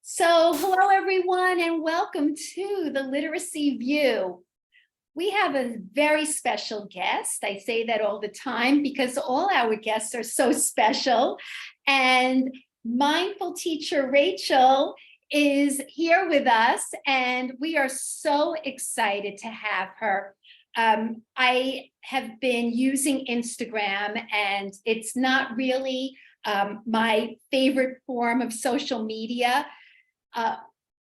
So hello, everyone, and welcome to the Literacy View. We have a very special guest. I say that all the time because all our guests are so special. And mindful teacher Rachel is here with us, and we are so excited to have her. I have been using Instagram, and it's not really my favorite form of social media.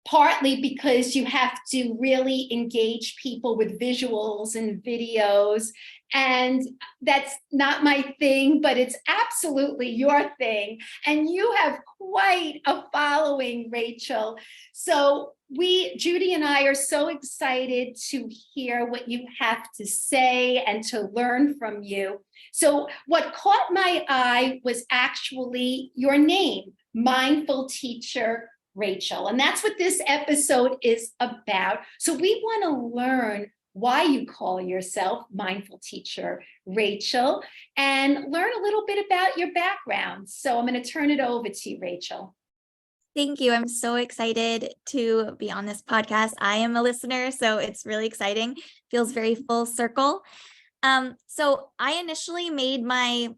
Partly because you have to really engage people with visuals and videos, and that's not my thing, but it's absolutely your thing. And you have quite a following, Rachel. So Judy and I are so excited to hear what you have to say and to learn from you. So what caught my eye was actually your name, Mindful Teacher Rachel. And that's what this episode is about. So we want to learn why you call yourself Mindful Teacher Rachel and learn a little bit about your background. So I'm going to turn it over to you, Rachel. Thank you. I'm so excited to be on this podcast. I am a listener, so it's really exciting. Feels very full circle. So I initially made my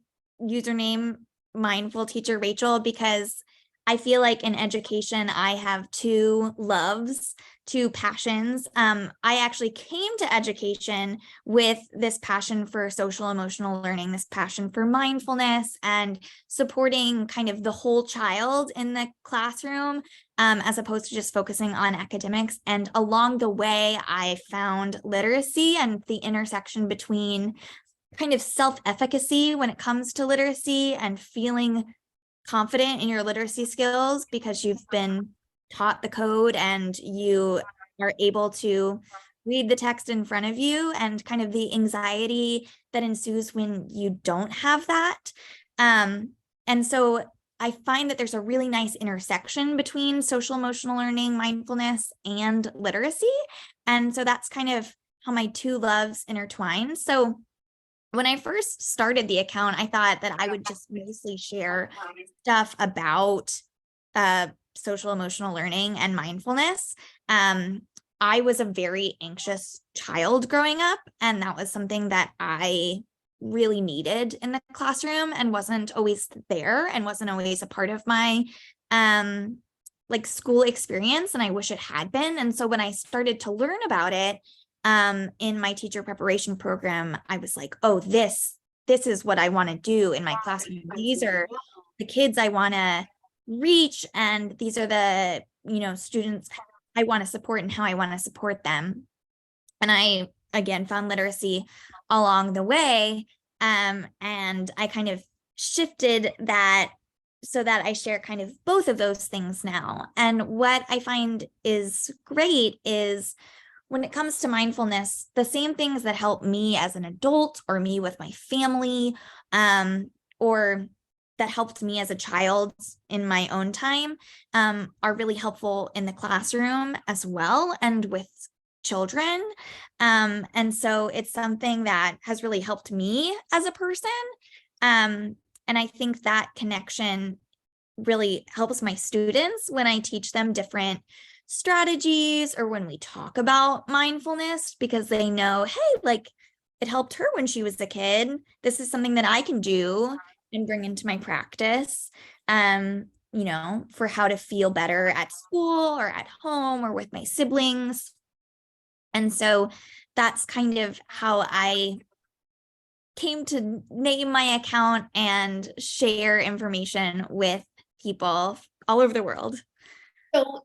username Mindful Teacher Rachel because I feel like in education, I have two loves, two passions. I actually came to education with this passion for social emotional learning, this passion for mindfulness and supporting kind of the whole child in the classroom, as opposed to just focusing on academics. And along the way, I found literacy and the intersection between kind of self-efficacy when it comes to literacy and feeling confident in your literacy skills because you've been taught the code and you are able to read the text in front of you, and kind of the anxiety that ensues when you don't have that. And so I find that there's a really nice intersection between social emotional learning, mindfulness, and literacy. And so that's kind of how my two loves intertwine. So when I first started the account, I thought that I would just mostly share stuff about social emotional learning and mindfulness. I was a very anxious child growing up, and that was something that I really needed in the classroom and wasn't always there and wasn't always a part of my like school experience, and I wish it had been. And so when I started to learn about it, in my teacher preparation program, I was like, oh, this is what I want to do in my classroom. These are the kids I want to reach, and these are the, students I want to support and how I want to support them. And I, again, found literacy along the way. And I kind of shifted that so that I share kind of both of those things now. And what I find is great is when it comes to mindfulness, the same things that help me as an adult or me with my family, or that helped me as a child in my own time, are really helpful in the classroom as well and with children. And so it's something that has really helped me as a person. And I think that connection really helps my students when I teach them different strategies or when we talk about mindfulness, because they know, hey, like it helped her when she was a kid. This is something that I can do and bring into my practice, for how to feel better at school or at home or with my siblings. And so that's kind of how I came to name my account and share information with people all over the world. So,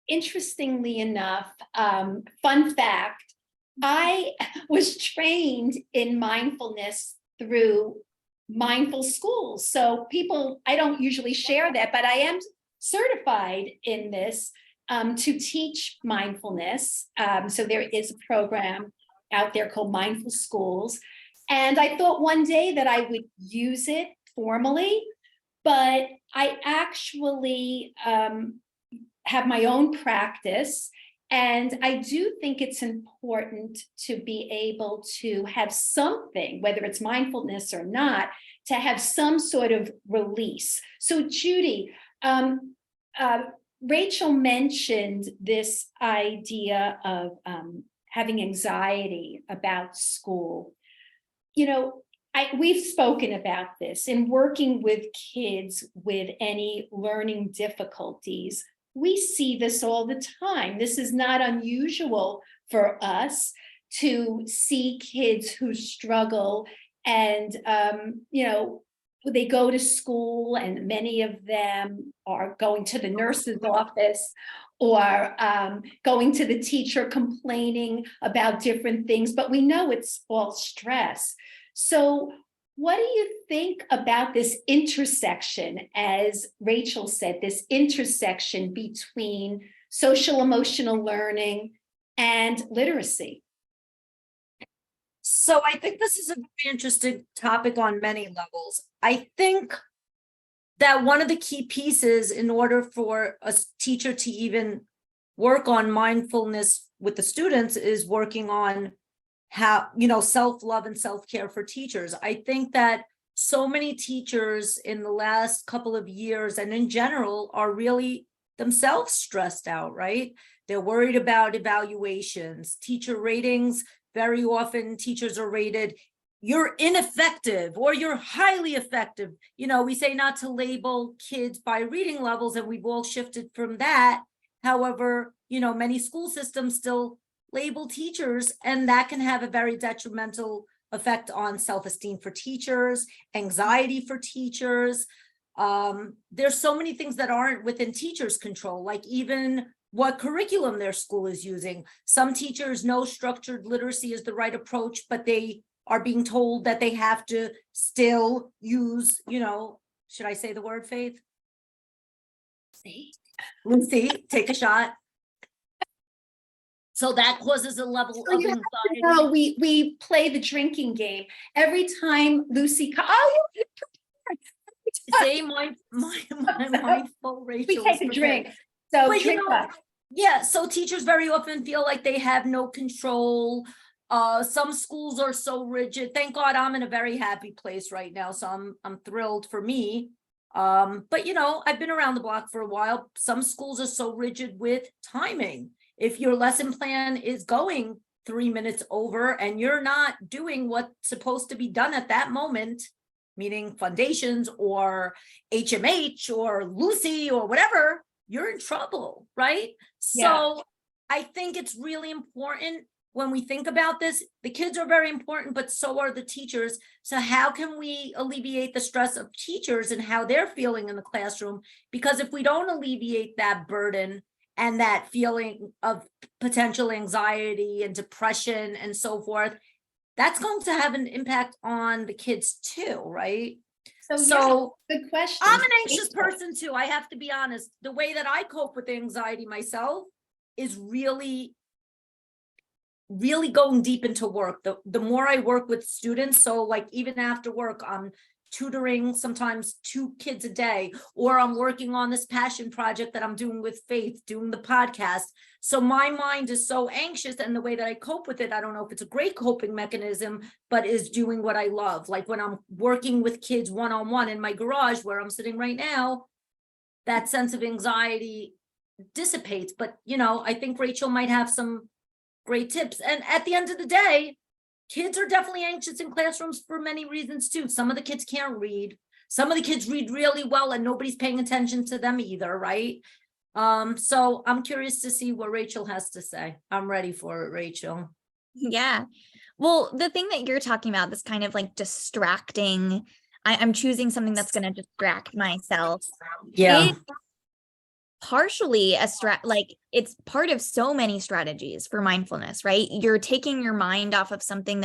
interestingly enough, fun fact, I was trained in mindfulness through mindful schools. So I don't usually share that, but I am certified in this to teach mindfulness. So there is a program out there called Mindful Schools. And I thought one day that I would use it formally, but I actually have my own practice. And I do think it's important to be able to have something, whether it's mindfulness or not, to have some sort of release. So Judy, Rachel mentioned this idea of having anxiety about school. You know, we've spoken about this in working with kids with any learning difficulties. We see this all the time. This is not unusual for us to see kids who struggle and, they go to school and many of them are going to the nurse's office or going to the teacher complaining about different things, but we know it's all stress. So what do you think about this intersection, as Rachel said, this intersection between social emotional learning and literacy? So I think this is a very interesting topic on many levels. I think that one of the key pieces in order for a teacher to even work on mindfulness with the students is working on how, self-love and self-care for teachers. I think that so many teachers in the last couple of years and in general are really themselves stressed out, right? They're worried about evaluations, teacher ratings. Very often teachers are rated, you're ineffective or you're highly effective. We say not to label kids by reading levels, and we've all shifted from that. However, many school systems still label teachers, and that can have a very detrimental effect on self-esteem for teachers, anxiety for teachers. There's so many things that aren't within teachers' control, like even what curriculum their school is using. Some teachers know structured literacy is the right approach, but they are being told that they have to still use, should I say the word, Faith? Lucy, take a shot. So that causes a level of anxiety. No, we play the drinking game every time Lucy. Say my mindful Rachel. We take a drink. So but drink up. Yeah, so teachers very often feel like they have no control. Some schools are so rigid. Thank God I'm in a very happy place right now, so I'm thrilled for me. But I've been around the block for a while. Some schools are so rigid with timing. If your lesson plan is going 3 minutes over and you're not doing what's supposed to be done at that moment, meaning foundations or HMH or Lucy or whatever, you're in trouble, right? Yeah. So I think it's really important when we think about this. The kids are very important, but so are the teachers. So how can we alleviate the stress of teachers and how they're feeling in the classroom? Because if we don't alleviate that burden and that feeling of potential anxiety and depression and so forth, that's going to have an impact on the kids too, right? So good question. I'm an anxious person too. I have to be honest. The way that I cope with anxiety myself is really going deep into work. The more I work with students, so like even after work, I'm tutoring sometimes 2 kids a day, or I'm working on this passion project that I'm doing with Faith, doing the podcast. So my mind is so anxious, and the way that I cope with it, I don't know if it's a great coping mechanism, but is doing what I love. Like when I'm working with kids one-on-one in my garage where I'm sitting right now, that sense of anxiety dissipates. But I think Rachel might have some great tips. And at the end of the day, kids are definitely anxious in classrooms for many reasons too. Some of the kids can't read. Some of the kids read really well and nobody's paying attention to them either, right? So I'm curious to see what Rachel has to say. I'm ready for it, Rachel. Yeah. Well, the thing that you're talking about, this kind of like distracting, I'm choosing something that's going to distract myself. Yeah. It's partially it's part of so many strategies for mindfulness, right? You're taking your mind off of something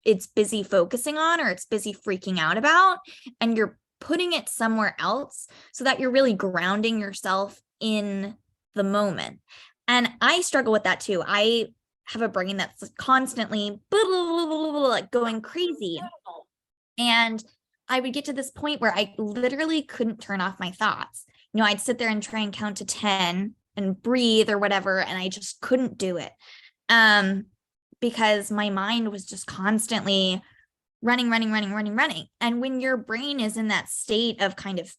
it's busy focusing on or it's busy freaking out about, and you're putting it somewhere else so that you're really grounding yourself in the moment. And I struggle with that too. I have a brain that's constantly like going crazy. And I would get to this point where I literally couldn't turn off my thoughts. I'd sit there and try and count to 10 and breathe or whatever, and I just couldn't do it. Because my mind was just constantly running. And when your brain is in that state of kind of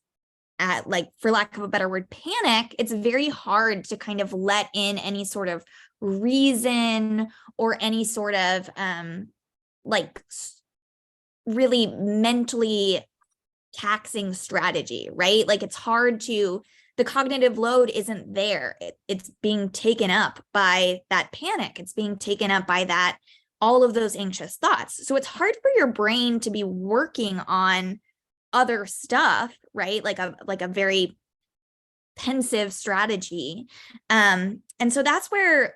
at, like, for lack of a better word, panic, it's very hard to kind of let in any sort of reason or any sort of like really mentally taxing strategy, right? Like, it's hard to, the cognitive load isn't there. It's being taken up by that panic. It's being taken up by that, all of those anxious thoughts. So it's hard for your brain to be working on other stuff, right? Like a very pensive strategy. And so that's where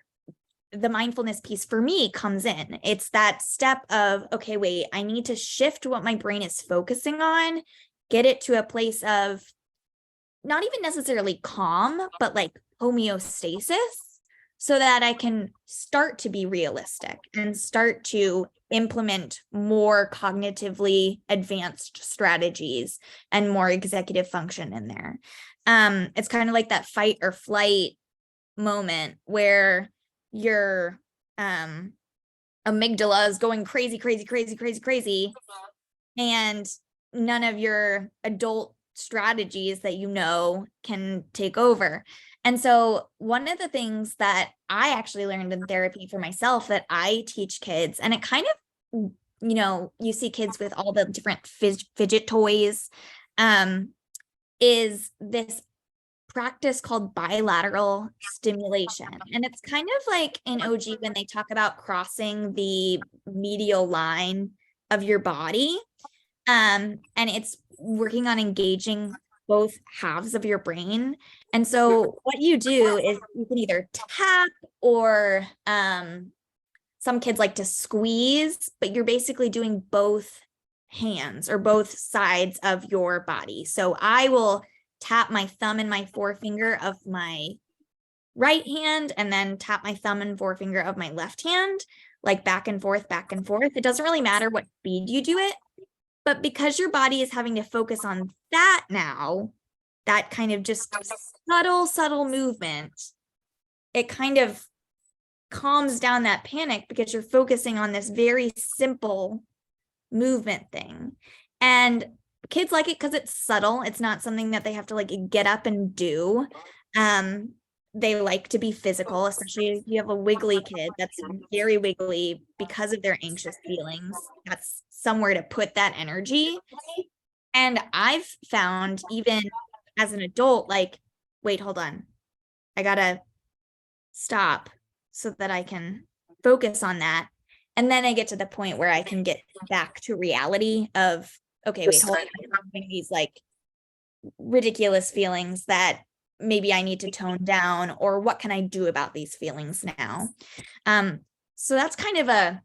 the mindfulness piece for me comes in. It's that step of, okay, wait, I need to shift what my brain is focusing on, get it to a place of not even necessarily calm, but like homeostasis, so that I can start to be realistic and start to implement more cognitively advanced strategies and more executive function in there. It's kind of like that fight or flight moment where your amygdala is going crazy, and none of your adult strategies that you know can take over. And so one of the things that I actually learned in therapy for myself that I teach kids, and it kind of, you know, you see kids with all the different fidget toys, is this practice called bilateral stimulation. And it's kind of like in OG when they talk about crossing the medial line of your body. And it's working on engaging both halves of your brain. And so what you do is you can either tap or some kids like to squeeze, but you're basically doing both hands or both sides of your body. So I will tap my thumb and my forefinger of my right hand and then tap my thumb and forefinger of my left hand, like back and forth, back and forth. It doesn't really matter what speed you do it, but because your body is having to focus on that now, that kind of just subtle movement, it kind of calms down that panic because you're focusing on this very simple movement thing. And kids like it because it's subtle. It's not something that they have to like get up and do. They like to be physical, especially if you have a wiggly kid that's very wiggly because of their anxious feelings. That's somewhere to put that energy. And I've found even as an adult, like, wait, hold on. I gotta stop so that I can focus on that. And then I get to the point where I can get back to reality of, okay, wait, hold on. I'm having these like ridiculous feelings that maybe I need to tone down, or what can I do about these feelings now? So that's kind of a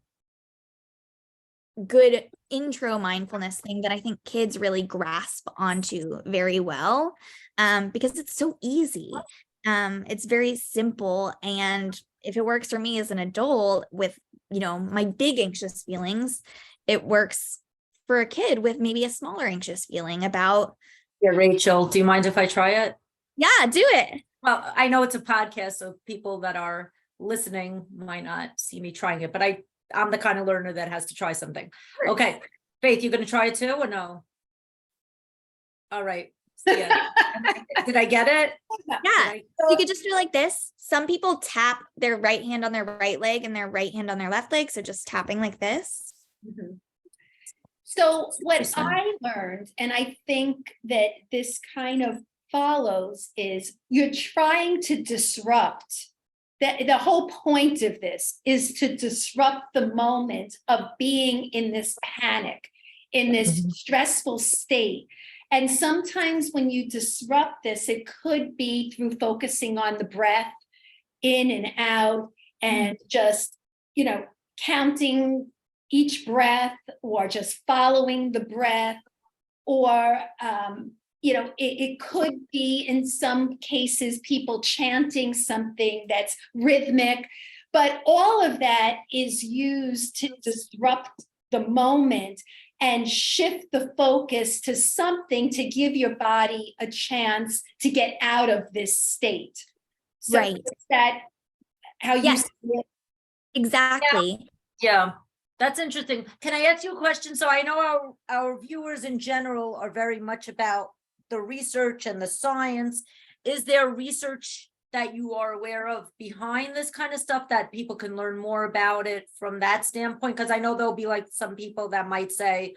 good intro mindfulness thing that I think kids really grasp onto very well, because it's so easy. It's very simple. And if it works for me as an adult with, you know, my big anxious feelings, it works for a kid with maybe a smaller anxious feeling about. Yeah, Rachel, do you mind if I try it? Yeah, do it. Well, I know it's a podcast, so people that are listening might not see me trying it, but I'm the kind of learner that has to try something. Sure. Okay, Faith, you gonna try it too or no? All right. Yeah. Did I get it? Yeah. You could just do like this. Some people tap their right hand on their right leg and their right hand on their left leg. So just tapping like this. Mm-hmm. So what I learned, and I think that this kind of follows, is you're trying to disrupt. The whole point of this is to disrupt the moment of being in this panic, in this stressful state. And sometimes when you disrupt this, it could be through focusing on the breath in and out and just, you know, counting each breath or just following the breath, or, you know, it could be in some cases people chanting something that's rhythmic, but all of that is used to disrupt the moment and shift the focus to something to give your body a chance to get out of this state. So right. Is that how you see it? Exactly. Yeah. That's interesting. Can I ask you a question? So I know our viewers in general are very much about the research and the science. Is there research that you are aware of behind this kind of stuff that people can learn more about it from that standpoint? Because I know there'll be like some people that might say,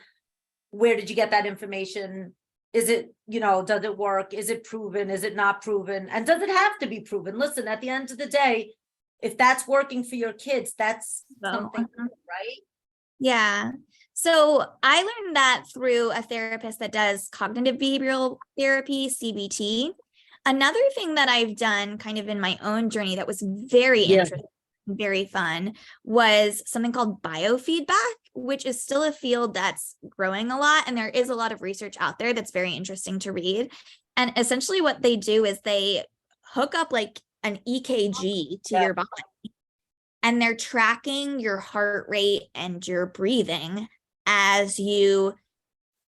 where did you get that information? Is it, does it work? Is it proven? Is it not proven? And does it have to be proven? Listen, at the end of the day, if that's working for your kids, that's something, right? Yeah. So I learned that through a therapist that does cognitive behavioral therapy, CBT. Another thing that I've done kind of in my own journey that was very interesting, very fun, was something called biofeedback, which is still a field that's growing a lot. And there is a lot of research out there that's very interesting to read. And essentially what they do is they hook up like an EKG to your body, and they're tracking your heart rate and your breathing as you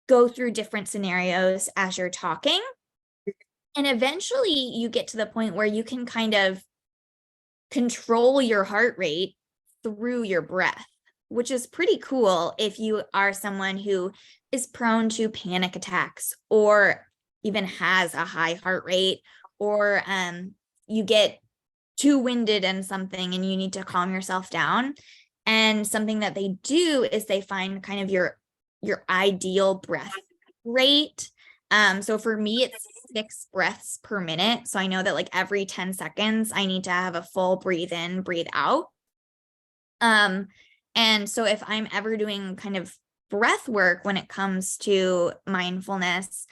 go through different scenarios as you're talking. And eventually you get to the point where you can kind of control your heart rate through your breath, which is pretty cool if you are someone who is prone to panic attacks or even has a high heart rate, or you get too winded and something and you need to calm yourself down. And something that they do is they find kind of your ideal breath rate. So for me, it's 6 breaths per minute. So I know that like every 10 seconds, I need to have a full breathe in, breathe out. And so if I'm ever doing kind of breath work when it comes to mindfulness,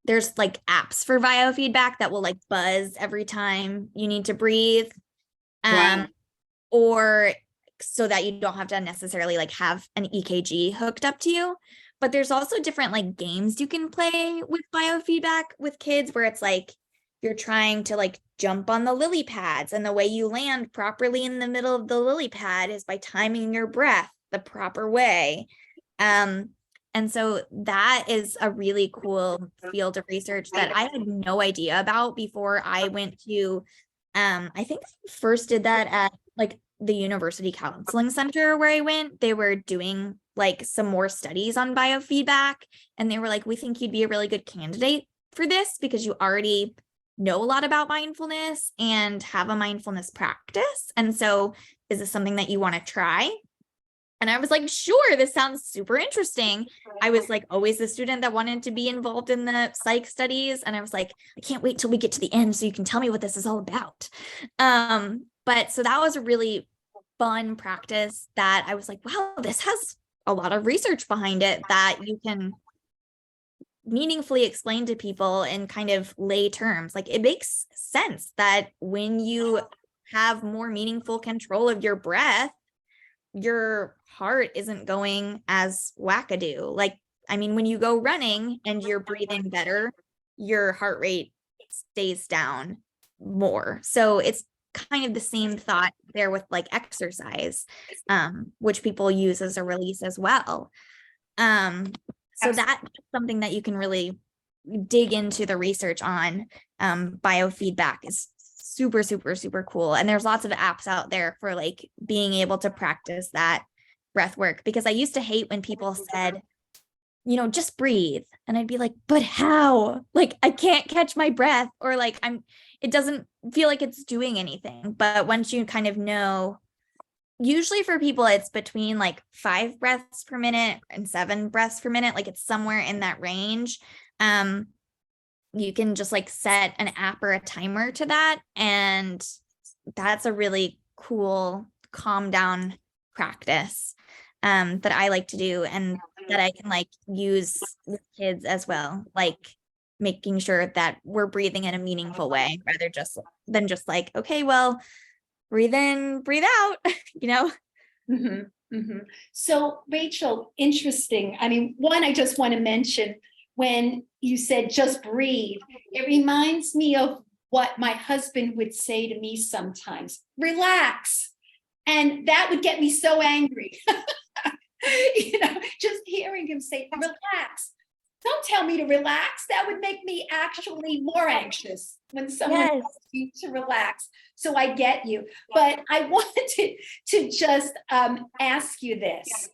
there's like apps for biofeedback that will like buzz every time you need to breathe. Wow. Or so that you don't have to necessarily like have an EKG hooked up to you. But there's also different like games you can play with biofeedback with kids, where it's like you're trying to like jump on the lily pads, and the way you land properly in the middle of the lily pad is by timing your breath the proper way. And so that is a really cool field of research that I had no idea about before I went to, I think I first did that at like the University Counseling Center where I went. They were doing like some more studies on biofeedback, and they were like, we think you'd be a really good candidate for this because you already know a lot about mindfulness and have a mindfulness practice. And so is this something that you want to try? And I was like, sure, this sounds super interesting. I was like always the student that wanted to be involved in the psych studies. And I was like, I can't wait till we get to the end so you can tell me what this is all about. But so that was a really fun practice that I was like, wow, this has a lot of research behind it that you can meaningfully explain to people in kind of lay terms. Like it makes sense that when you have more meaningful control of your breath, your heart isn't going as wackadoo. Like, I mean, when you go running and you're breathing better, your heart rate stays down more. So it's kind of the same thought there with like exercise, which people use as a release as well. So that's something that you can really dig into the research on. Biofeedback is super, super, super cool. And there's lots of apps out there for like being able to practice that breath work, because I used to hate when people said, just breathe. And I'd be like, but how? Like, I can't catch my breath, or like it doesn't feel like it's doing anything. But once you kind of know, usually for people, it's between like 5 breaths per minute and 7 breaths per minute. Like it's somewhere in that range. You can just like set an app or a timer to that. And that's a really cool calm down practice that I like to do, and that I can like use with kids as well, like making sure that we're breathing in a meaningful way rather than just like, okay, well, breathe in, breathe out, Mm-hmm, mm-hmm. So Rachel, interesting. I mean, one, I just want to mention when you said just breathe, it reminds me of what my husband would say to me sometimes, relax. And that would get me so angry. Just hearing him say, relax. Don't tell me to relax. That would make me actually more anxious when someone tells me to relax. So I get you. But I wanted to just ask you this.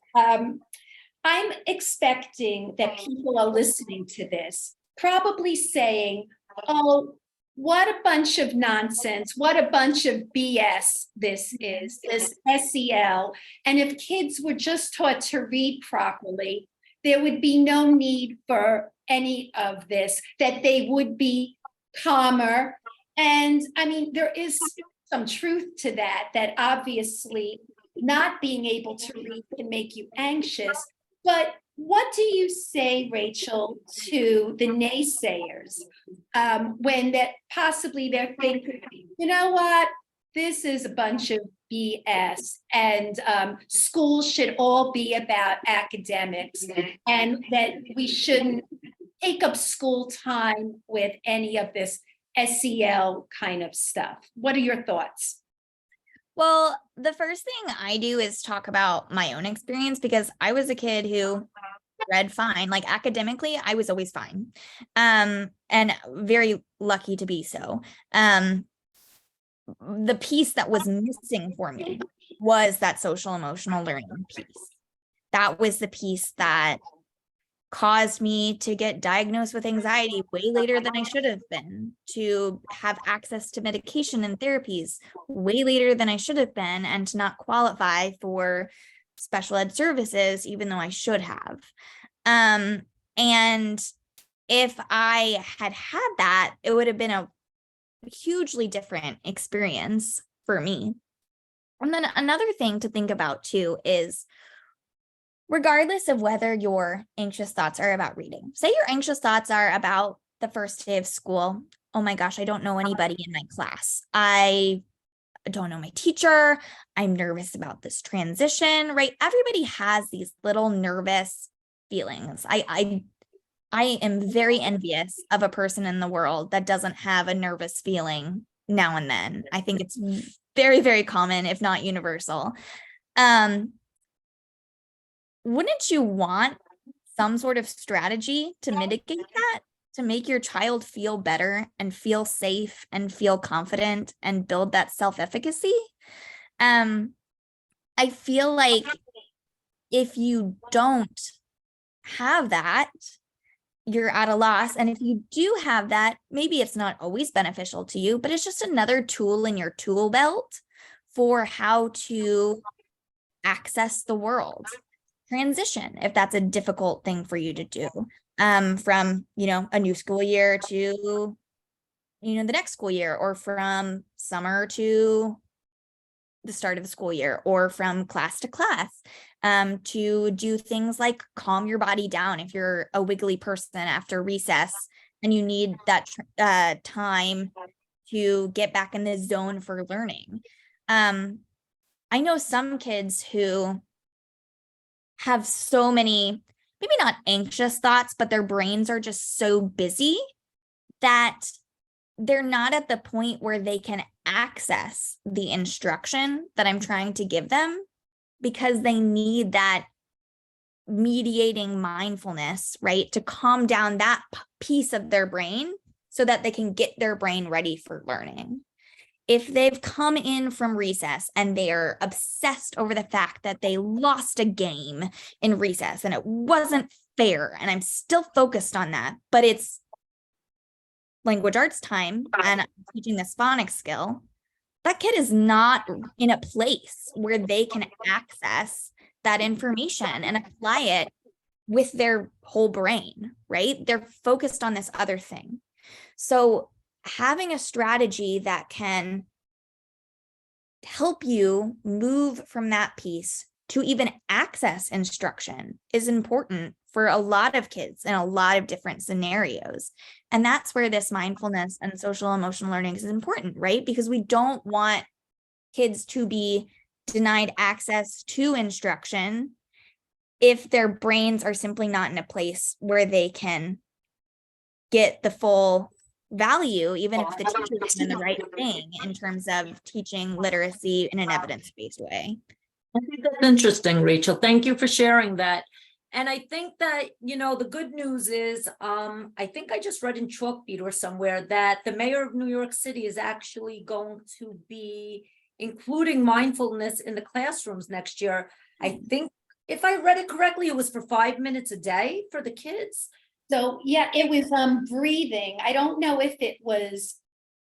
I'm expecting that people are listening to this, probably saying, oh, what a bunch of nonsense, what a bunch of BS this is, this SEL. And if kids were just taught to read properly, there would be no need for any of this, that they would be calmer. And I mean, there is some truth to that, that obviously not being able to read can make you anxious. But what do you say, Rachel, to the naysayers when that possibly they're thinking, you know what, this is a bunch of BS, and schools should all be about academics, and that we shouldn't take up school time with any of this SEL kind of stuff? What are your thoughts? Well, the first thing I do is talk about my own experience, because I was a kid who read fine. Like academically, I was always fine. And very lucky to be so. The piece that was missing for me was that social emotional learning piece. That was the piece that caused me to get diagnosed with anxiety way later than I should have been, to have access to medication and therapies way later than I should have been, and to not qualify for special ed services, even though I should have. And if I had had that, it would have been a hugely different experience for me. And then another thing to think about too is, regardless of whether your anxious thoughts are about reading, say your anxious thoughts are about the first day of school. Oh my gosh, I don't know anybody in my class. I don't know my teacher. I'm nervous about this transition, right? Everybody has these little nervous feelings. I am very envious of a person in the world that doesn't have a nervous feeling now and then. I think it's very, very common, if not universal. Wouldn't you want some sort of strategy to mitigate that, to make your child feel better and feel safe and feel confident and build that self-efficacy? I feel like if you don't have that, you're at a loss. And if you do have that, maybe it's not always beneficial to you, but it's just another tool in your tool belt for how to access the world. Transition, if that's a difficult thing for you to do, from, a new school year to, the next school year, or from summer to the start of the school year, or from class to class, to do things like calm your body down if you're a wiggly person after recess and you need that time to get back in the zone for learning. I know some kids who have so many, maybe not anxious thoughts, but their brains are just so busy that they're not at the point where they can access the instruction that I'm trying to give them, because they need that mediating mindfulness, right? To calm down that piece of their brain so that they can get their brain ready for learning. If they've come in from recess and they're obsessed over the fact that they lost a game in recess and it wasn't fair, and I'm still focused on that, but it's language arts time and I'm teaching this phonics skill, that kid is not in a place where they can access that information and apply it with their whole brain, right? They're focused on this other thing. So having a strategy that can help you move from that piece to even access instruction is important for a lot of kids in a lot of different scenarios. And that's where this mindfulness and social emotional learning is important, right? Because we don't want kids to be denied access to instruction if their brains are simply not in a place where they can get the full value, even if the teacher is doing the right thing in terms of teaching literacy in an evidence-based way. I think that's interesting, Rachel. Thank you for sharing that. And I think that, the good news is, I think I just read in Chalkbeat or somewhere that the mayor of New York City is actually going to be including mindfulness in the classrooms next year. I think if I read it correctly, it was for 5 minutes a day for the kids. So, yeah, it was breathing. I don't know if it was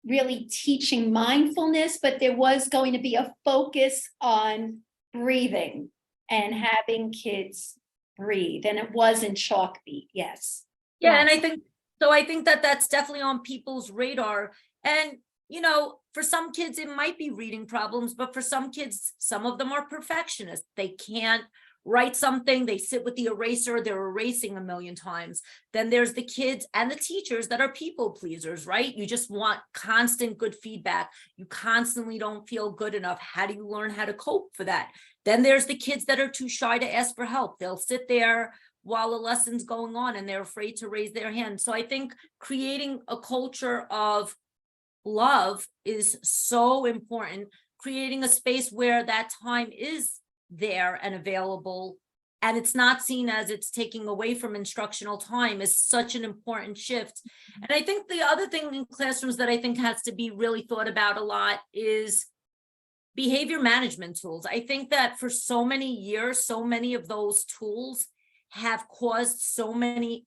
really teaching mindfulness, but there was going to be a focus on breathing and having kids breathe. And it was in Chalkbeat, yes. Yeah, and I think that that's definitely on people's radar. And, you know, for some kids, it might be reading problems, but for some kids, some of them are perfectionists. They can't write something, they sit with the eraser, they're erasing a million times. Then there's the kids and the teachers that are people pleasers, right? You just want constant good feedback. You constantly don't feel good enough. How do you learn how to cope for that? Then there's the kids that are too shy to ask for help. They'll sit there while a lesson's going on and they're afraid to raise their hand. So I think creating a culture of love is so important. Creating a space where that time is there and available, and it's not seen as it's taking away from instructional time, is such an important shift. And I think the other thing in classrooms that I think has to be really thought about a lot is behavior management tools. I think that for so many years, so many of those tools have caused so many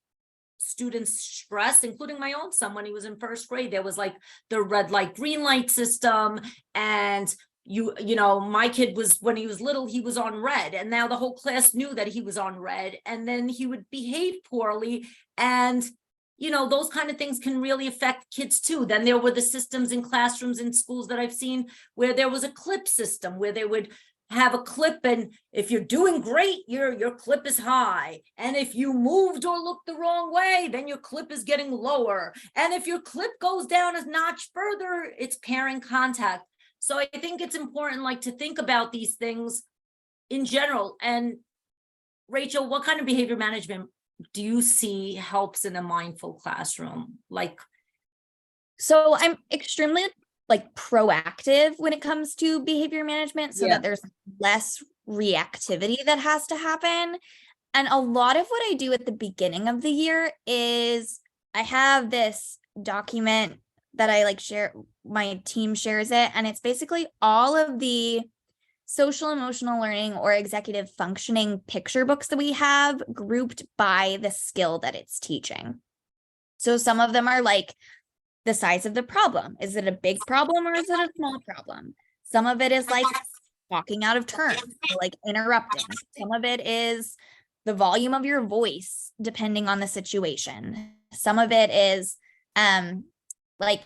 students stress, including my own son. When he was in first grade, there was like the red light, green light system. And you know, my kid was, when he was little, he was on red, and now the whole class knew that he was on red, and then he would behave poorly. And, you know, those kind of things can really affect kids too. Then there were the systems in classrooms in schools that I've seen where there was a clip system where they would have a clip, and if you're doing great, your clip is high. And if you moved or looked the wrong way, then your clip is getting lower. And if your clip goes down a notch further, it's parent contact. So I think it's important, like, to think about these things in general. And Rachel, what kind of behavior management do you see helps in a mindful classroom? Like, So I'm extremely like proactive when it comes to behavior management so that there's less reactivity that has to happen. And a lot of what I do at the beginning of the year is I have this document that I like share, my team shares it, and it's basically all of the social emotional learning or executive functioning picture books that we have grouped by the skill that it's teaching. So some of them are like the size of the problem. Is it a big problem or is it a small problem? Some of it is like talking out of turn, like interrupting. Some of it is the volume of your voice, depending on the situation. Some of it is like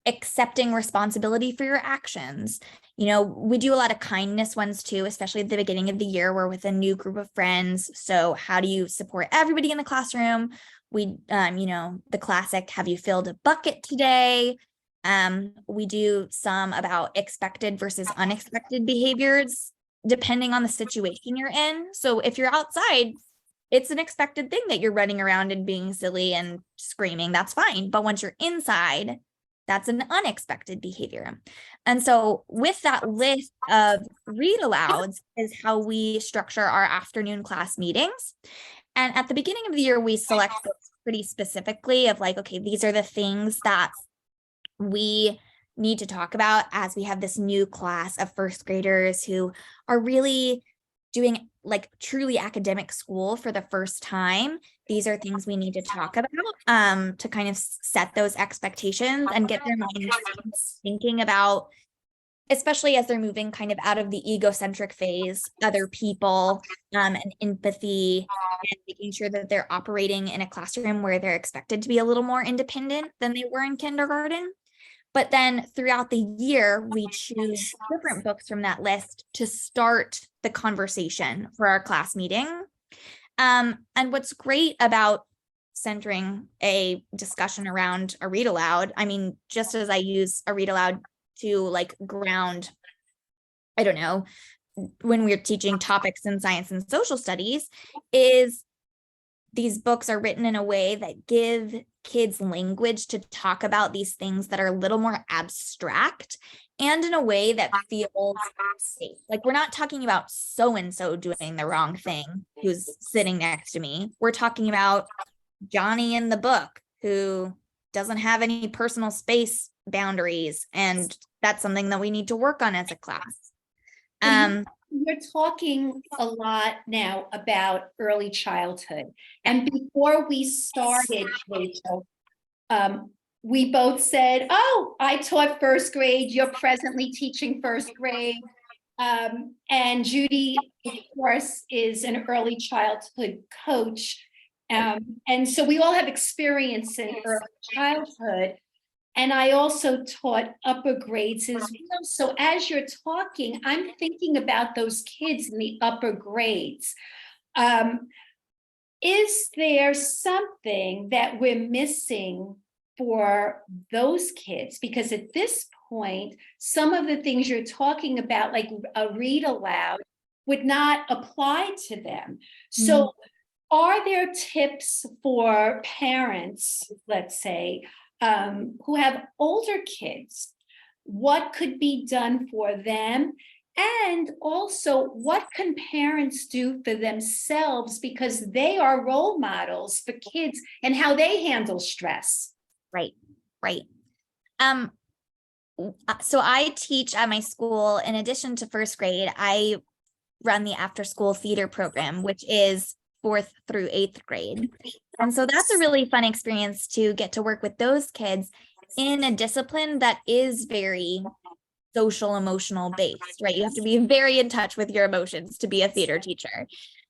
accepting responsibility for your actions. You know, we do a lot of kindness ones too, especially at the beginning of the year. We're with a new group of friends. So how do you support everybody in the classroom? We, you know, the classic, have you filled a bucket today? We do some about expected versus unexpected behaviors, depending on the situation you're in. So if you're outside, it's an expected thing that you're running around and being silly and screaming, that's fine. But once you're inside, that's an unexpected behavior. And so with that list of read alouds is how we structure our afternoon class meetings. And at the beginning of the year, we select pretty specifically of like, okay, these are the things that we need to talk about as we have this new class of first graders who are really doing like truly academic school for the first time. These are things we need to talk about to kind of set those expectations and get their minds thinking about, especially as they're moving kind of out of the egocentric phase, other people and empathy, and making sure that they're operating in a classroom where they're expected to be a little more independent than they were in kindergarten. But then throughout the year, we choose different books from that list to start the conversation for our class meeting. And what's great about centering a discussion around a read aloud, I mean, just as I use a read aloud to like ground, I don't know, when we're teaching topics in science and social studies, is these books are written in a way that give kids language to talk about these things that are a little more abstract and in a way that feels safe. Like we're not talking about so-and-so doing the wrong thing who's sitting next to me. We're talking about Johnny in the book who doesn't have any personal space boundaries. And that's something that we need to work on as a class. You're talking a lot now about early childhood. And before we started, Rachel, we both said, oh, I taught first grade. You're presently teaching first grade. And Judy, of course, is an early childhood coach. And so we all have experience in early childhood. And I also taught upper grades as well. So as you're talking, I'm thinking about those kids in the upper grades. Is there something that we're missing for those kids? Because at this point, some of the things you're talking about, like a read aloud, would not apply to them. So are there tips for parents, let's say, who have older kids? What could be done for them? And also, what can parents do for themselves, because they are role models for kids and how they handle stress? Right. So I teach at my school. In addition to first grade, I run the after school theater program, which is 4th through 8th grade. And so that's a really fun experience to get to work with those kids in a discipline that is very social emotional based, right? You have to be very in touch with your emotions to be a theater teacher.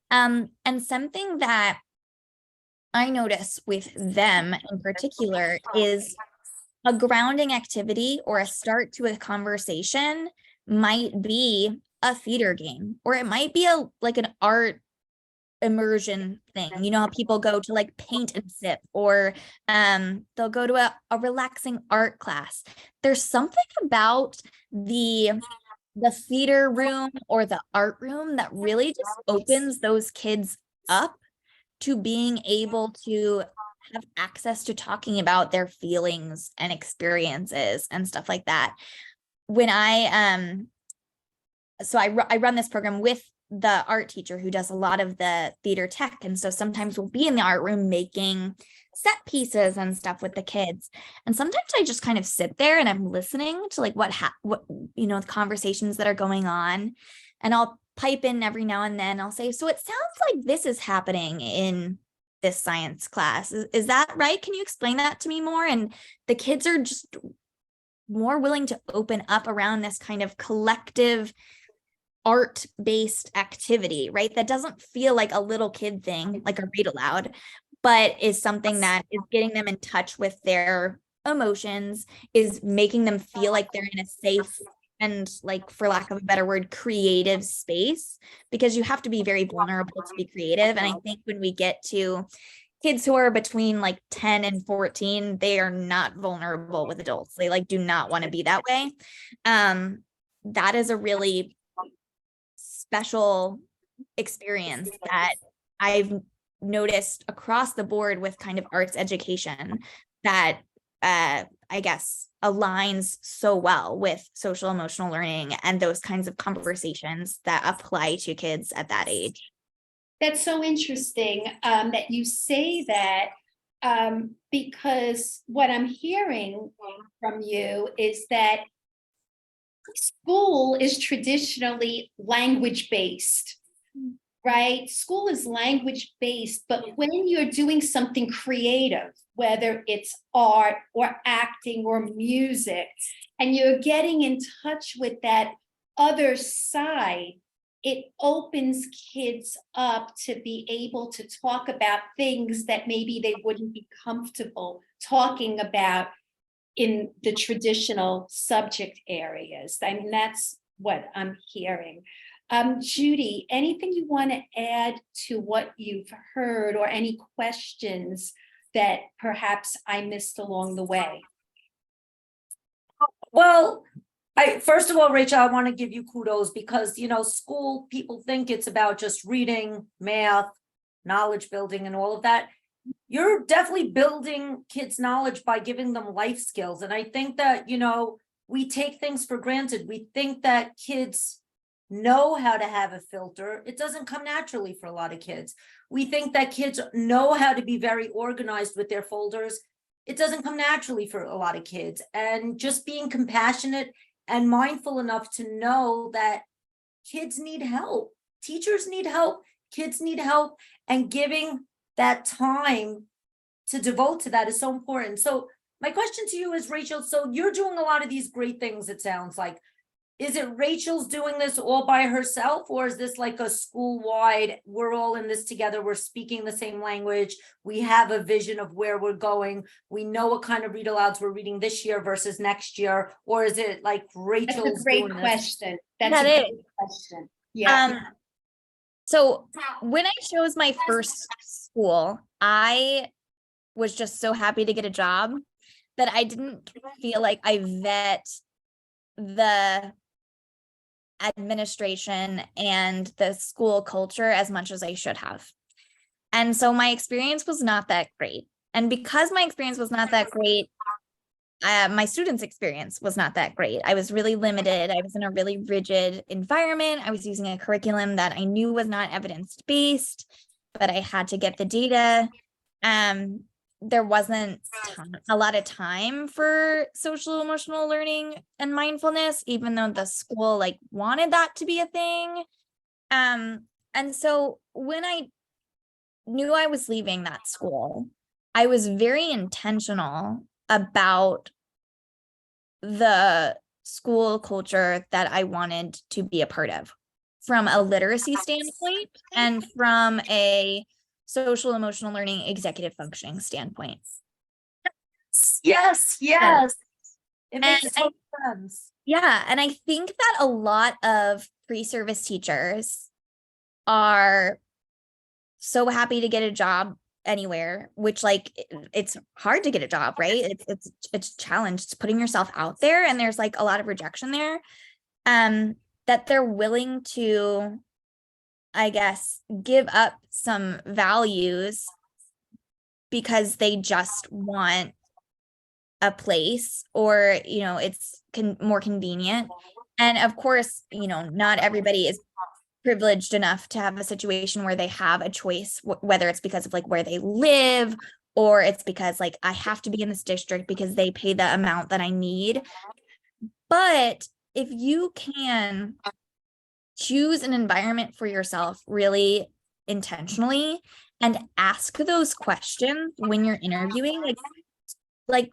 And something that I notice with them in particular is a grounding activity or a start to a conversation might be a theater game, or it might be like an art immersion thing. You know how people go to like paint and sip, or they'll go to a relaxing art class. There's something about the theater room or the art room that really just opens those kids up to being able to have access to talking about their feelings and experiences and stuff like that. When I run this program with the art teacher who does a lot of the theater tech. And so sometimes we'll be in the art room making set pieces and stuff with the kids. And sometimes I just kind of sit there and I'm listening to like what the conversations that are going on. And I'll pipe in every now and then. I'll say, so it sounds like this is happening in this science class. Is that right? Can you explain that to me more? And the kids are just more willing to open up around this kind of collective art-based activity, right? That doesn't feel like a little kid thing, like a read aloud, but is something that is getting them in touch with their emotions, is making them feel like they're in a safe and, like, for lack of a better word, creative space, because you have to be very vulnerable to be creative. And I think when we get to kids who are between like 10 and 14, they are not vulnerable with adults. They like do not want to be that way. That is a really special experience that I've noticed across the board with kind of arts education that I guess aligns so well with social emotional learning and those kinds of conversations that apply to kids at that age. That's so interesting that you say that, because what I'm hearing from you is that school is traditionally language-based, right? School is language-based, but when you're doing something creative, whether it's art or acting or music, and you're getting in touch with that other side, it opens kids up to be able to talk about things that maybe they wouldn't be comfortable talking about in the traditional subject areas. I mean, that's what I'm hearing. Judy, anything you want to add to what you've heard, or any questions that perhaps I missed along the way? Well, first of all, Rachel, I want to give you kudos because, school, people think it's about just reading, math, knowledge building, and all of that. You're definitely building kids' knowledge by giving them life skills. And I think that, we take things for granted. We think that kids know how to have a filter. It doesn't come naturally for a lot of kids. We think that kids know how to be very organized with their folders. It doesn't come naturally for a lot of kids. And just being compassionate and mindful enough to know that kids need help, teachers need help, kids need help, and giving that time to devote to that is so important. So my question to you is, Rachel, so you're doing a lot of these great things, it sounds like. Is it Rachel's doing this all by herself, or is this like a school-wide, we're all in this together, we're speaking the same language, we have a vision of where we're going, we know what kind of read alouds we're reading this year versus next year, or is it like That's Rachel's a great doing this? question. That's That a is. great question. Yeah. So when I chose my first school, I was just so happy to get a job that I didn't feel like I vet the administration and the school culture as much as I should have. And so my experience was not that great. And because my experience was not that great, my students' experience was not that great. I was really limited. I was in a really rigid environment. I was using a curriculum that I knew was not evidence-based, but I had to get the data. There wasn't a lot of time for social emotional learning and mindfulness, even though the school like wanted that to be a thing. And so when I knew I was leaving that school, I was very intentional about the school culture that I wanted to be a part of, from a literacy standpoint and from a social emotional learning executive functioning standpoint. Yes. It makes And total sense. Yeah, and I think that a lot of pre-service teachers are so happy to get a job anywhere, which like it's hard to get a job, right? It's a challenge. It's putting yourself out there, and there's like a lot of rejection there. That they're willing to, I guess, give up some values because they just want a place, or it's more convenient. And of course, not everybody is privileged enough to have a situation where they have a choice, whether it's because of like where they live, or it's because like I have to be in this district because they pay the amount that I need. But if you can choose an environment for yourself really intentionally and ask those questions when you're interviewing, like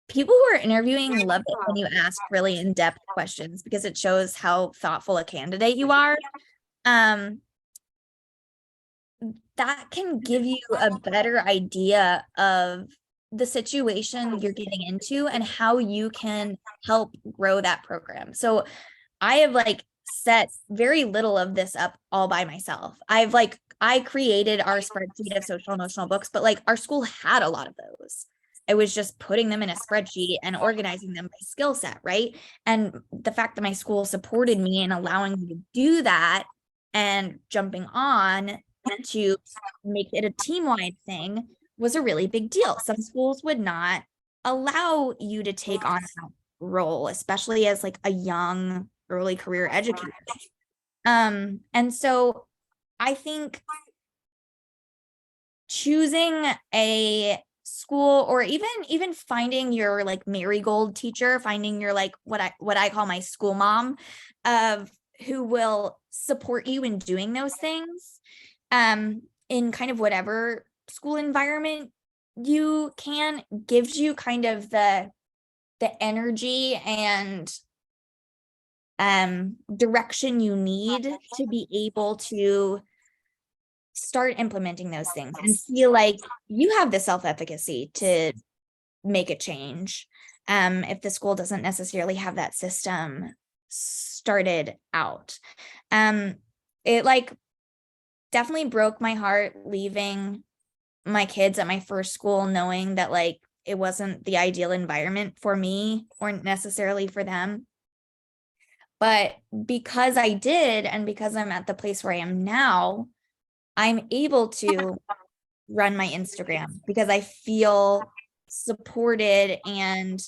people who are interviewing love it when you ask really in-depth questions, because it shows how thoughtful a candidate you are. That can give you a better idea of the situation you're getting into and how you can help grow that program. So I have like set very little of this up all by myself. I created our spreadsheet of social emotional books, but like our school had a lot of those. I was just putting them in a spreadsheet and organizing them by skill set, right? And the fact that my school supported me in allowing me to do that and jumping on to make it a team-wide thing was a really big deal. Some schools would not allow you to take on that role, especially as like a young early career educator. And so I think choosing a school, or even finding your like marigold teacher, finding your like what I call my school mom, of who will support you in doing those things, in kind of whatever school environment you can, gives you kind of the energy and direction you need to be able to start implementing those things and feel like you have the self-efficacy to make a change. If the school doesn't necessarily have that system started out. It like definitely broke my heart leaving my kids at my first school, knowing that like it wasn't the ideal environment for me or necessarily for them. But because I did, and because I'm at the place where I am now, I'm able to run my Instagram because I feel supported and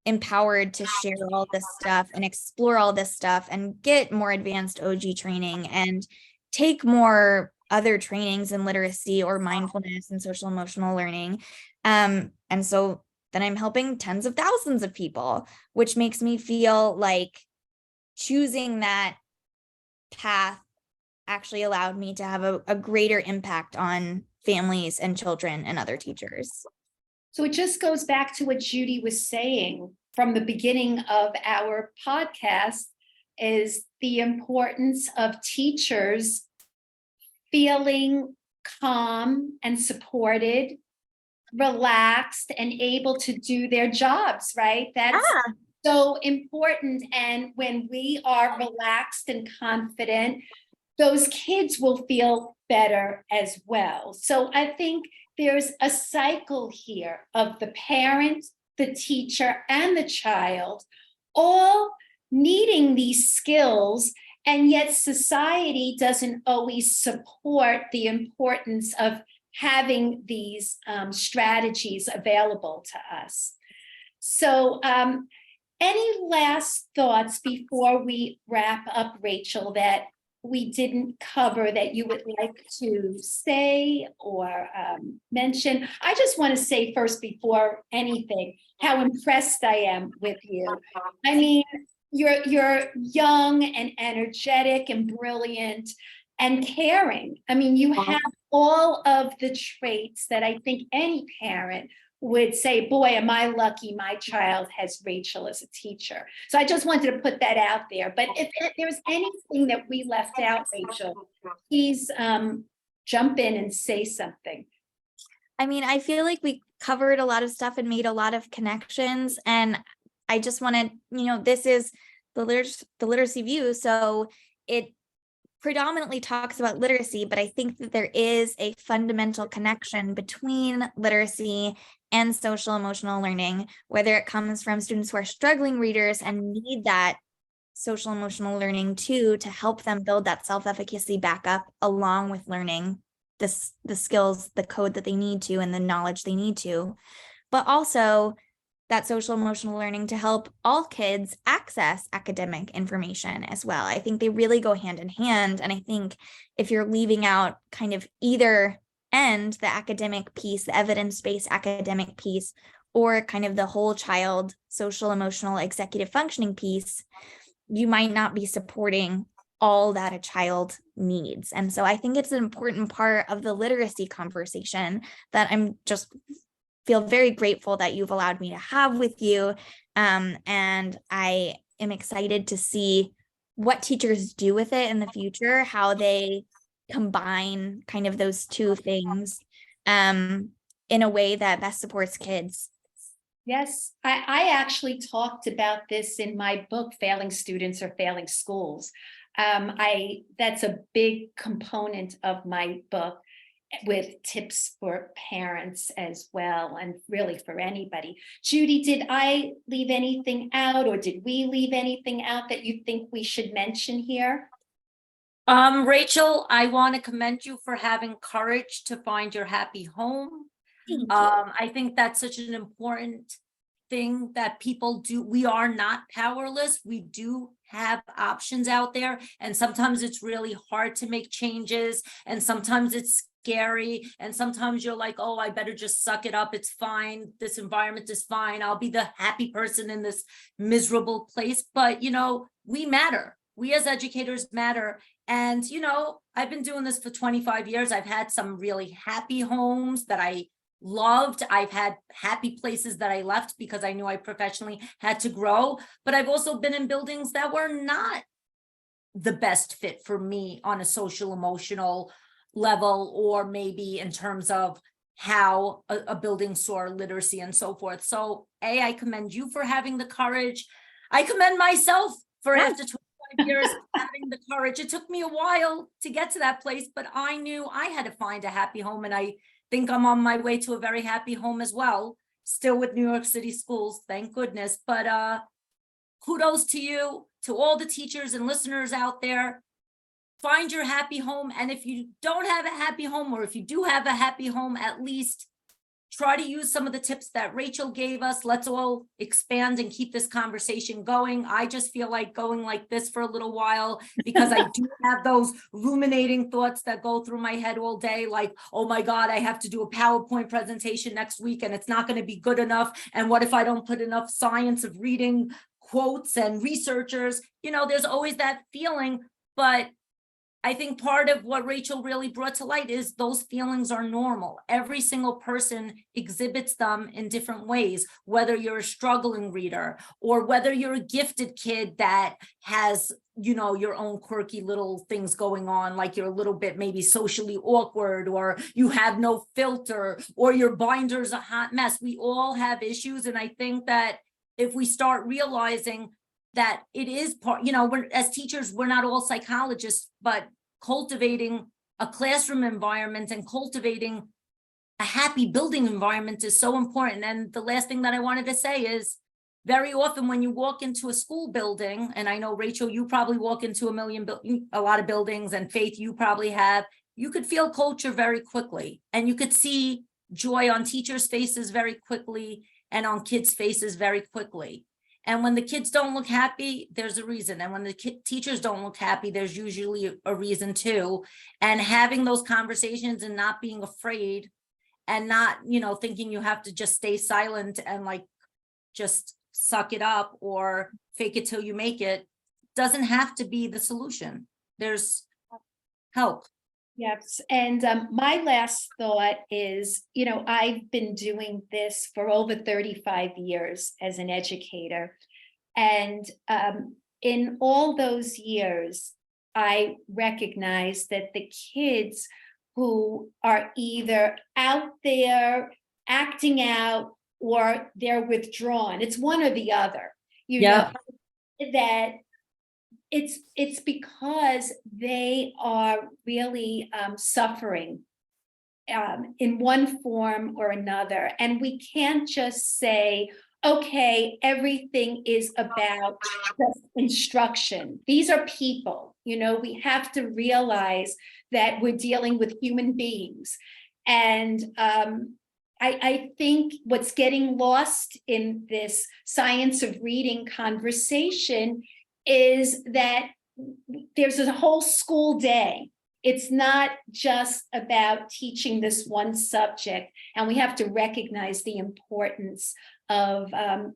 empowered to share all this stuff and explore all this stuff and get more advanced OG training and take more other trainings in literacy or mindfulness and social emotional learning. And so then I'm helping tens of thousands of people, which makes me feel like choosing that path actually allowed me to have a greater impact on families and children and other teachers. So it just goes back to what Judy was saying from the beginning of our podcast, is the importance of teachers feeling calm and supported, relaxed, and able to do their jobs, right? That's so important. And when we are relaxed and confident, those kids will feel better as well. So I think there's a cycle here of the parent, the teacher, and the child all needing these skills, and yet society doesn't always support the importance of having these strategies available to us. So any last thoughts before we wrap up, Rachel, that we didn't cover that you would like to say or mention? I just want to say first, before anything, how impressed I am with you. I mean, you're young and energetic and brilliant and caring. I mean, you have all of the traits that I think any parent would say, boy, am I lucky my child has Rachel as a teacher. So I just wanted to put that out there. But if there's anything that we left out, Rachel, please jump in and say something. I mean, I feel like we covered a lot of stuff and made a lot of connections. And I just wanted, this is the literacy view. So it predominantly talks about literacy, but I think that there is a fundamental connection between literacy and social emotional learning, whether it comes from students who are struggling readers and need that social emotional learning too, to help them build that self-efficacy back up, along with learning the skills, the code that they need to, and the knowledge they need to, but also that social emotional learning to help all kids access academic information as well. I think they really go hand in hand. And I think if you're leaving out kind of either end, the academic piece, the evidence-based academic piece, or kind of the whole child social emotional executive functioning piece, you might not be supporting all that a child needs. And so I think it's an important part of the literacy conversation that I'm just feel very grateful that you've allowed me to have with you. And I am excited to see what teachers do with it in the future, how they combine kind of those two things in a way that best supports kids. Yes, I actually talked about this in my book, Failing Students or Failing Schools. That's a big component of my book, with tips for parents as well, and really for anybody. Judy, did I leave anything out, or did we leave anything out that you think we should mention here? Rachel, I want to commend you for having courage to find your happy home. Thank you. I think that's such an important thing that people do. We are not powerless. We do have options out there, and sometimes it's really hard to make changes, and sometimes it's scary, and sometimes you're like, oh, I better just suck it up, it's fine, this environment is fine, I'll be the happy person in this miserable place. But we matter, we as educators matter. And I've been doing this for 25 years. I've had some really happy homes that I loved. I've had happy places that I left because I knew I professionally had to grow, but I've also been in buildings that were not the best fit for me on a social emotional level, or maybe in terms of how a building saw literacy and so forth. So I commend you for having the courage. I commend myself for after 25 years having the courage. It took me a while to get to that place, but I knew I had to find a happy home, and I think I'm on my way to a very happy home as well, still with New York City schools, thank goodness. But kudos to you, to all the teachers and listeners out there. Find your happy home. And if you don't have a happy home, or if you do have a happy home, at least try to use some of the tips that Rachel gave us. Let's all expand and keep this conversation going. I just feel like going like this for a little while, because I do have those ruminating thoughts that go through my head all day. Like, oh my God, I have to do a PowerPoint presentation next week and it's not going to be good enough. And what if I don't put enough science of reading quotes and researchers? There's always that feeling. But I think part of what Rachel really brought to light is those feelings are normal. Every single person exhibits them in different ways, whether you're a struggling reader or whether you're a gifted kid that has, you know, your own quirky little things going on, like you're a little bit maybe socially awkward, or you have no filter, or your binder's a hot mess. We all have issues. And I think that if we start realizing that it is part, you know, we're, as teachers, we're not all psychologists, but cultivating a classroom environment and cultivating a happy building environment is so important. And the last thing that I wanted to say is, very often when you walk into a school building, and I know, Rachel, you probably walk into a lot of buildings, and Faith, you probably have, you could feel culture very quickly, and you could see joy on teachers' faces very quickly and on kids' faces very quickly. And when the kids don't look happy, there's a reason. And when the teachers don't look happy, there's usually a reason too. And having those conversations and not being afraid and not, you know, thinking you have to just stay silent and like just suck it up or fake it till you make it, doesn't have to be the solution. There's help. Yes. And my last thought is, you know, I've been doing this for over 35 years as an educator. And in all those years, I recognize that the kids who are either out there acting out or they're withdrawn, it's one or the other, you know, that it's because they are really suffering in one form or another. And we can't just say, okay, everything is about just instruction. These are people, you know, we have to realize that we're dealing with human beings. And I think what's getting lost in this science of reading conversation is that there's a whole school day. It's not just about teaching this one subject, and we have to recognize the importance of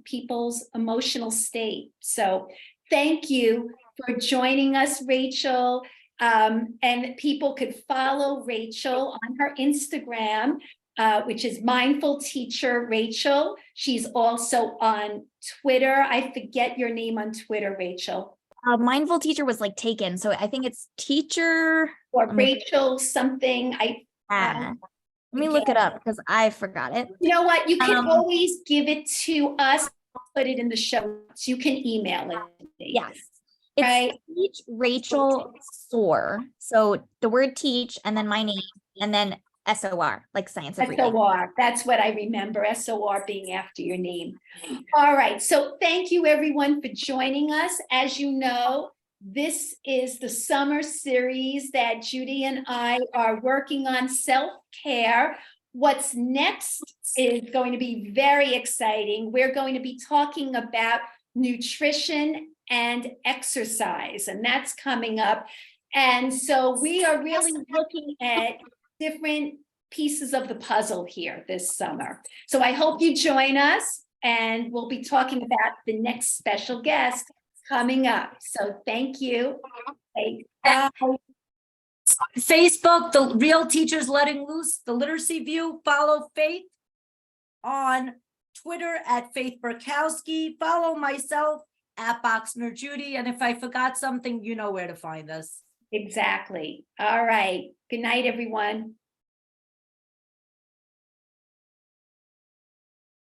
people's emotional state. So thank you for joining us, Rachel. And people could follow Rachel on her Instagram, which is Mindful Teacher Rachel. She's also on Twitter. I forget your name on Twitter, Rachel. Mindful Teacher was like taken, so I think it's teacher or Rachel something. Let me look it up because I forgot it. You know what? You can always give it to us. Put it in the show notes. You can email it. Yes. It's right. Teach Rachel Soar. So the word teach and then my name and then SOR, like science of reading. SOR, that's what I remember, SOR being after your name. All right, so thank you everyone for joining us. As you know, this is the summer series that Judy and I are working on, self-care. What's next is going to be very exciting. We're going to be talking about nutrition and exercise, and that's coming up. And so we are really looking at different pieces of the puzzle here this summer. So I hope you join us, and we'll be talking about the next special guest coming up. So thank you. Bye. Facebook, the Real Teachers Letting Loose, the Literacy View. Follow Faith on Twitter at Faith Burkowski. Follow myself at Boxner Judy. And if I forgot something, you know where to find us. Exactly. All right. Good night, everyone.